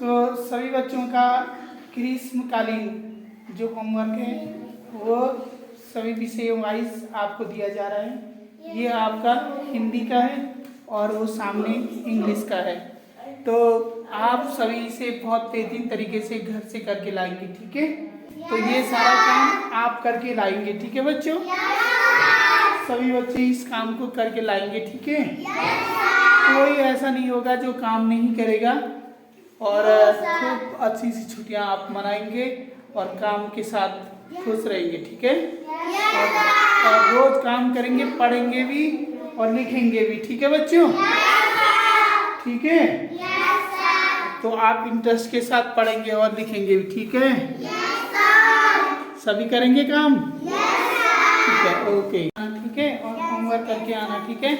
तो सभी बच्चों का ग्रीष्मकालीन जो होमवर्क है वो सभी विषयों वाइज आपको दिया जा रहा है। ये आपका हिंदी का है और वो सामने इंग्लिश का है। तो आप सभी इसे बहुत बेहतरीन तरीके से घर से करके लाएंगे, ठीक है। तो ये सारा काम आप करके लाएंगे, ठीक है बच्चों। सभी बच्चे इस काम को करके लाएंगे, ठीक है। कोई ऐसा नहीं होगा जो काम नहीं करेगा और खूब अच्छी सी छुट्टियां आप मनाएंगे और काम के साथ खुश रहेंगे, ठीक है। और रोज काम करेंगे, पढ़ेंगे भी और लिखेंगे भी, ठीक है बच्चों, ठीक है। तो आप इंटरेस्ट के साथ पढ़ेंगे और लिखेंगे भी, ठीक है। सभी करेंगे काम, ठीक है, ओके, ठीक है। और होमवर्क करके आना, ठीक है।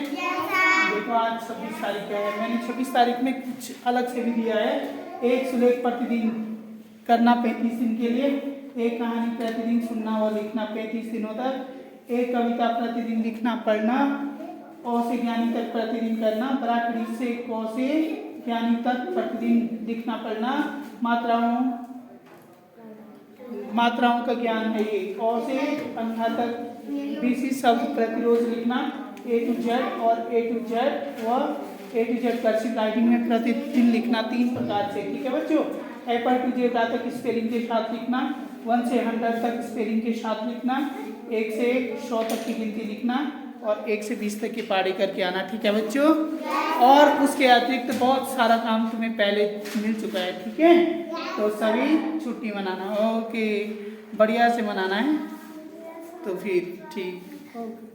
देखो आज 26 तारीख है, मैंने 26 तारीख में कुछ अलग से भी दिया है। एक सुलेख प्रतिदिन करना 35 दिन के लिए, एक कहानी प्रतिदिन सुनना और लिखना 35 दिनों तक, एक कविता प्रतिदिन लिखना पढ़ना, अ से ज्ञानी तक प्रतिदिन करना, बराखड़ी से क से ज्ञानी तक प्रतिदिन लिखना पढ़ना, मात्राओं का ज्ञान है ये, अ से अंधा तक 20 शब्द प्रतिरोज लिखना, A to Z और A to Z व A to Z cursive writing में प्रतिदिन लिखना 3 प्रकार से, ठीक है बच्चों। एप्पल टू जेब्रा तक स्पेलिंग के साथ लिखना, 1 से 100 तक स्पेलिंग के साथ लिखना, 1 से 100 तक की गिनती लिखना और 1 से 20 तक की पढ़ाई करके आना, ठीक है बच्चों। और उसके अतिरिक्त बहुत सारा काम तुम्हें पहले मिल चुका है, ठीक है। तो सभी छुट्टी मनाना, ओके, बढ़िया से मनाना है। तो फिर ठीक, ओके।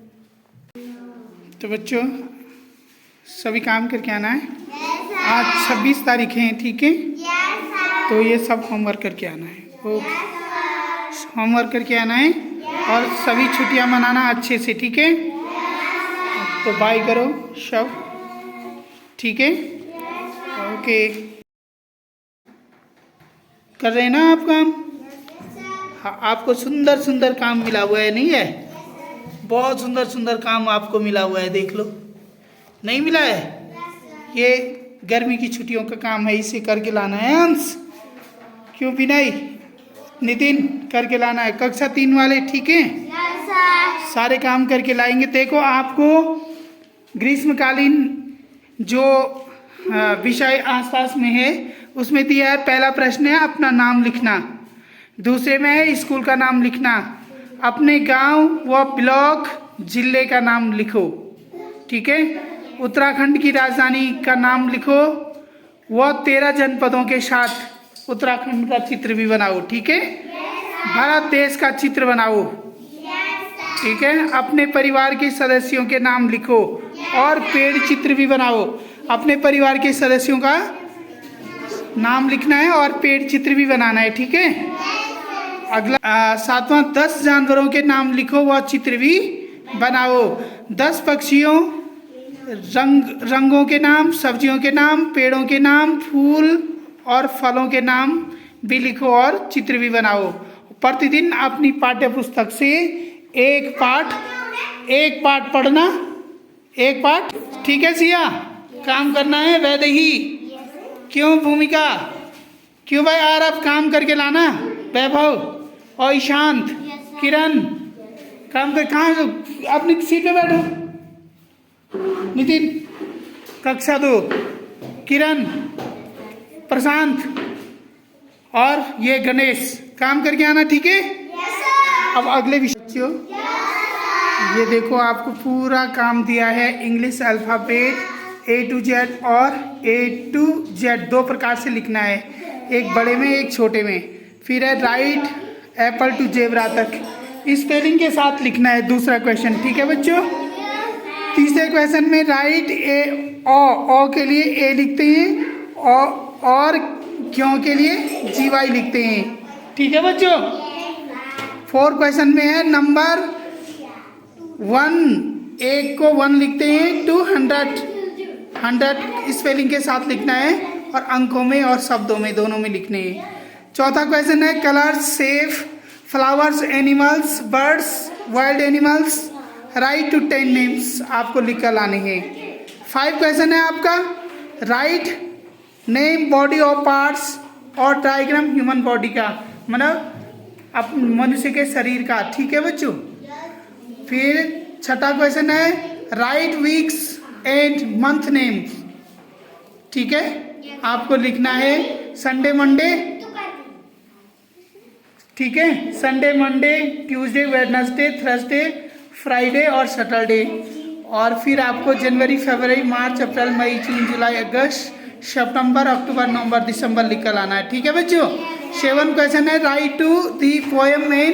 तो बच्चों सभी काम करके आना है। आज 26 तारीख है, ठीक है। तो ये सब होमवर्क करके आना है, ओके। होमवर्क करके आना है और सभी छुट्टियां मनाना अच्छे से, ठीक है। तो बाय करो सब, ठीक है, ओके। कर रहे हैं ना आप काम? हाँ, आपको सुंदर सुंदर काम मिला हुआ है, नहीं है? बहुत सुंदर सुंदर काम आपको मिला हुआ है, देख लो। नहीं मिला है? ये गर्मी की छुट्टियों का काम है, इसे करके लाना है अंश। क्यों विनय, नितिन, करके लाना है। कक्षा 3 वाले, ठीक है, सारे काम करके लाएंगे। देखो आपको ग्रीष्मकालीन जो विषय आसपास में है उसमें दिया है। पहला प्रश्न है अपना नाम लिखना, दूसरे में है स्कूल का नाम लिखना, अपने गांव व ब्लॉक जिले का नाम लिखो, ठीक है। उत्तराखंड की राजधानी का नाम लिखो व 13 जनपदों के साथ उत्तराखंड का चित्र भी बनाओ, ठीक है। भारत देश का चित्र बनाओ, ठीक है। अपने परिवार के सदस्यों के नाम लिखो और पेड़ चित्र भी बनाओ। अपने परिवार के सदस्यों का नाम लिखना है और पेड़ चित्र भी बनाना है, ठीक है। अगला 7वां 10 जानवरों के नाम लिखो व चित्र भी बनाओ। 10 पक्षियों, रंगों के नाम, सब्जियों के नाम, पेड़ों के नाम, फूल और फलों के नाम भी लिखो और चित्र भी बनाओ। प्रतिदिन अपनी पाठ्य पुस्तक से एक पाठ पढ़ना, एक पाठ, ठीक है सिया। काम करना है वैदेही, क्यों भूमिका, क्यों भाई आरब, काम करके लाना। वैभव और ईशांत, किरण, काम कर। कहाँ अपनी सीट पे बैठो। नितिन कक्षा 2, किरण, प्रशांत और ये गणेश, काम करके आना, ठीक है। अब अगले विषयों, ये देखो आपको पूरा काम दिया है। English alphabet A to Z और A to Z 2 प्रकार से लिखना है, एक बड़े में एक छोटे में। फिर है राइट एप्पल टू जेब्रा तक, स्पेलिंग के साथ लिखना है, दूसरा क्वेश्चन, ठीक है बच्चों। तीसरे क्वेश्चन में राइट ओ के लिए ए लिखते हैं और क्यों के लिए GY लिखते हैं, ठीक है बच्चों। 4 क्वेश्चन में है नंबर 1, एक को 1 लिखते हैं, 200 स्पेलिंग के साथ लिखना है और अंकों में और शब्दों में, दोनों में लिखने हैं। चौथा क्वेश्चन है colours, safe, flowers, animals, birds, wild animals, right to 10 names आपको लिख कर लाने हैं। 5 क्वेश्चन है आपका right name body of parts और डायग्राम ह्यूमन बॉडी का, मतलब अब मनुष्य के शरीर का। ठीक है बच्चों। फिर छठा क्वेश्चन है right weeks and month names. ठीक है, आपको लिखना है संडे मंडे, ठीक है, Sunday Monday Tuesday Wednesday Thursday Friday और सैटरडे। और फिर आपको जनवरी फरवरी मार्च अप्रैल मई जून जुलाई अगस्त सितंबर अक्टूबर नवंबर दिसंबर लिख कर लाना है। ठीक है बच्चों। 7 क्वेश्चन है right to the poem in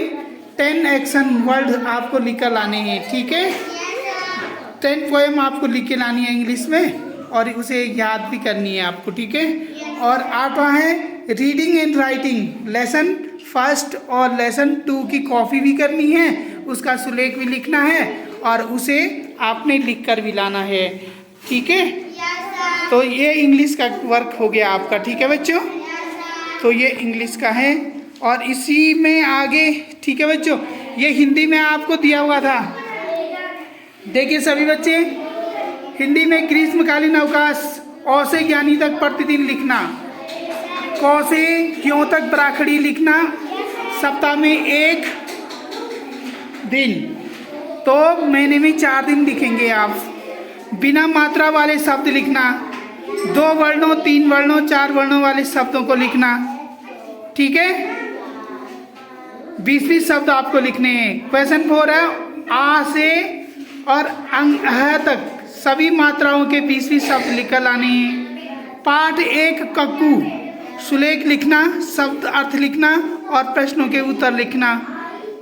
10 action word, आपको लिख कर लाने हैं। ठीक है, 10 पोएम आपको लिख के लानी है इंग्लिश में और उसे याद भी करनी है आपको। ठीक है। और 8वां है रीडिंग एंड राइटिंग, लेसन 1 और लेसन 2 की कॉपी भी करनी है, उसका सुलेख भी लिखना है और उसे आपने लिख कर भी लाना है। ठीक है, तो ये इंग्लिश का वर्क हो गया आपका। ठीक है बच्चों, तो ये इंग्लिश का है। और इसी में आगे, ठीक है बच्चों, ये हिंदी में आपको दिया हुआ था। देखिए सभी बच्चे, हिंदी में ग्रीष्मकालीन अवकाश अ से ज्ञानी तक प्रतिदिन लिखना, क से क्यों तक बराखड़ी लिखना, सप्ताह में 1 दिन, तो महीने में 4 दिन लिखेंगे आप। बिना मात्रा वाले शब्द लिखना, 2 वर्णों 3 वर्णों 4 वर्णों वाले शब्दों को लिखना। ठीक है, 20 शब्द आपको लिखने हैं। क्वेश्चन 4 है आ से और अह तक सभी मात्राओं के 20 शब्द लिख लाने हैं। पाठ 1 कक्कू, सुलेख लिखना, शब्द अर्थ लिखना और प्रश्नों के उत्तर लिखना।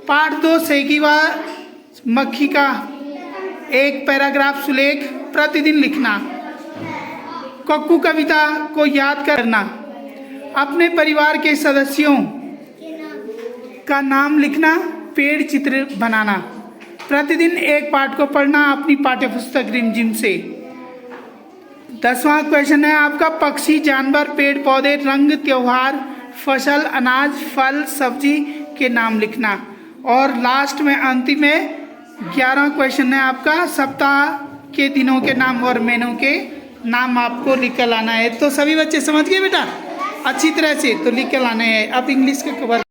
पाठ 2 सेकीवा मक्खी का 1 पैराग्राफ सुलेख प्रतिदिन लिखना। कक्कू कविता को याद करना। अपने परिवार के सदस्यों का नाम लिखना, पेड़ चित्र बनाना। प्रतिदिन 1 पाठ को पढ़ना अपनी पाठ्यपुस्तक रिमझिम से। 10वां क्वेश्चन है आपका पक्षी जानवर पेड़ पौधे रंग त्योहार फसल अनाज फल सब्जी के नाम लिखना। और लास्ट में अंतिम में 11वां क्वेश्चन है आपका सप्ताह के दिनों के नाम और महीनों के नाम आपको लिख कर लाना है। तो सभी बच्चे समझ गए बेटा अच्छी तरह से, तो लिख कर लाना है। अब इंग्लिश के कवर